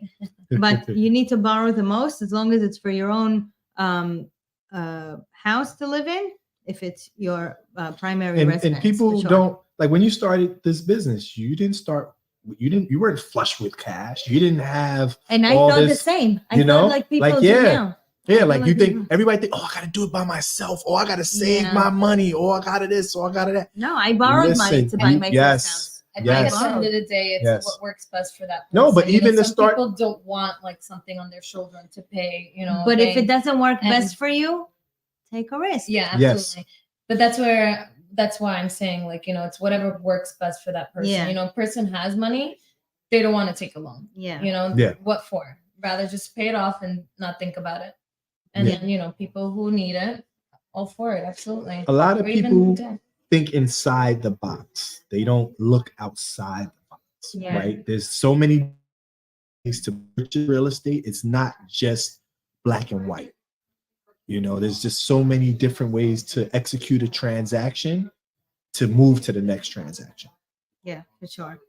But you need to borrow the most as long as it's for your own house to live in. If it's your primary residence. And people for sure. don't, like, when you started this business, you weren't flush with cash. You didn't have And I all thought the this, same. I you know? thought like people Like, do yeah. now. Yeah, I like feel you like think people- everybody think, oh, I gotta do it by myself, or I gotta save Yeah. my money, or I gotta this, or I gotta that. No, I borrowed money Listen, to buy my yes. first house. I think Yes. at the end of the day, it's Yes. what works best for that person. No, but You know, even to some start- people don't want like something on their shoulder to pay, you know. But if they- it doesn't work and- best for you, take a risk. Yeah, Yes. absolutely. But that's why I'm saying, like, you know, it's whatever works best for that person. Yeah. You know, a person has money, they don't want to take a loan. Yeah. You know, Yeah. what for? Rather just pay it off and not think about it. And Yeah. then, you know, people who need it, all for it, absolutely. A lot of Or even people debt. think inside the box. They don't look outside the box, Yeah. right? There's so many things to purchase real estate. It's not just black and white. You know, there's just so many different ways to execute a transaction to move to the next transaction. Yeah, for sure.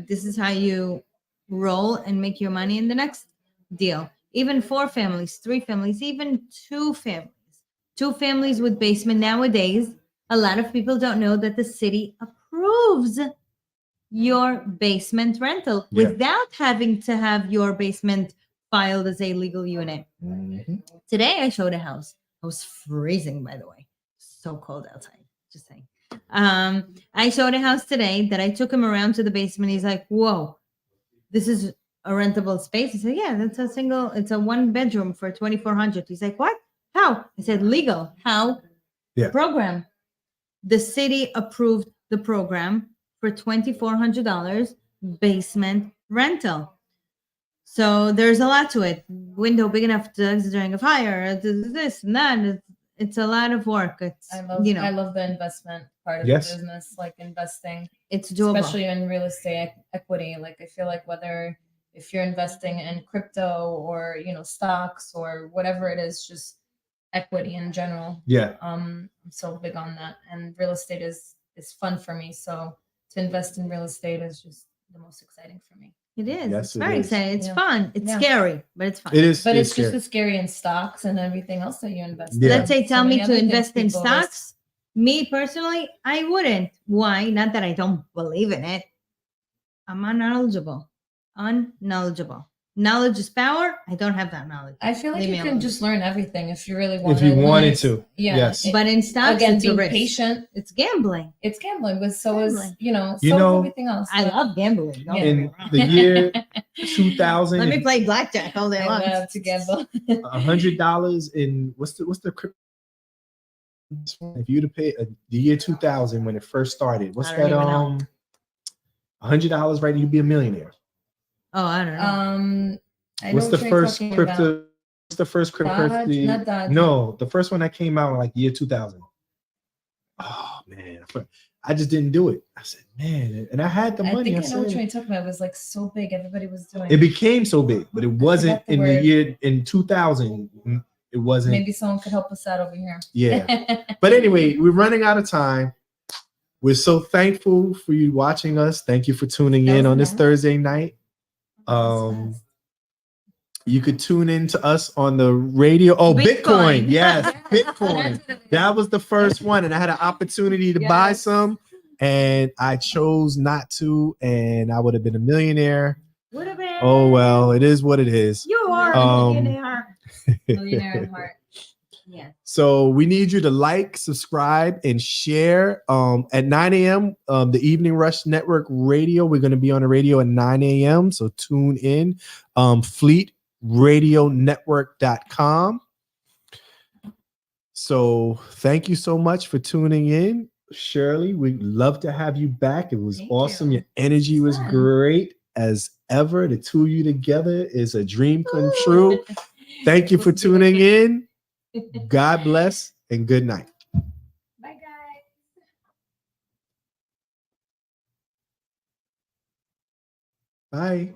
This is how you roll and make your money in the next deal. Even 4 families, 3 families, even 2 families. 2 families with basement nowadays. A lot of people don't know that the city approves your basement rental Yeah. without having to have your basement filed as a legal unit. Mhm. Today I showed a house. I was freezing, by the way. So cold outside. Just saying. I showed a house today that I took him around to the basement. He's like, whoa, this is a rentable space. I said, yeah, it's a 1 bedroom for 2,400. He's like, what? How? I said, legal. How? Yeah. Program. The city approved the program for $2,400 basement rental. So there's a lot to it. Window big enough to exit during a fire, this and that. It's a lot of work. It's I love the investment part of Yes. the business, like investing, it's doable. especially in real estate equity. Like I feel like whether if you're investing in crypto or stocks or whatever it is, just equity in general. Yeah. I'm so big on that, and real estate is fun for me. So to invest in real estate is just the most exciting for me. It is. Yes, It's it very is. exciting. It's Yeah. fun. It's Yeah. scary, but it's fun. It is. But it's scary. just as scary in stocks and everything else that you invest in. Yeah. Let's say, tell So me many to other things invest in people risk. stocks. Me personally, I wouldn't. Why? Not that I don't believe in it. I'm unknowledgeable. Knowledge is power. I don't have that knowledge. I feel like Leave you me can alone. just learn everything if you really want If you wanted to. Yeah. Yes. But in stocks, Again, it's a being risk. patient. It's gambling. It's gambling, but so is Gambling. You so know, is everything else. I love gambling. Don't Yeah. get me In wrong. the year 2000, Let me play blackjack all day I long. love to gamble. $100 in what's the crypto? If you'd have paid the year 2000 when it first started, what's I don't that? even know. $100, right? You'd be a millionaire. Oh, I don't know. I What's know the what you're first talking crypto? about. What's the first Dodge? cryptocurrency? Not Dodge. No, the first one that came out in like year 2000. Oh man, I just didn't do it. I said, man, and I had the I money. think I know what said, you're talking about. It was like so big, everybody was doing. it became so big, but it wasn't the in the word. year in 2000. It wasn't. Maybe someone could help us out over here. Yeah. But anyway, we're running out of time. We're so thankful for you watching us. Thank you for tuning That in was on this nice. Thursday night. That was fast. You could tune in to us on the radio. Oh, Bitcoin. Yes, Bitcoin. That was the first one. And I had an opportunity to buy Yes. some, and I chose not to, and I would have been a millionaire. Would have been. Oh, well, it is what it is. You are a millionaire. Millionaire at heart. Yeah. So we need you to like, subscribe, and share. At 9 a.m., the Evening Rush Network Radio. We're going to be on the radio at 9 a.m. So tune in. FleetRadioNetwork.com. So thank you so much for tuning in, Shirley. We'd love to have you back. It was Thank awesome. you. Your energy was Fun. great as ever. The two of you together is a dream come true. Thank you for tuning in. God bless and good night. Bye, guys. Bye.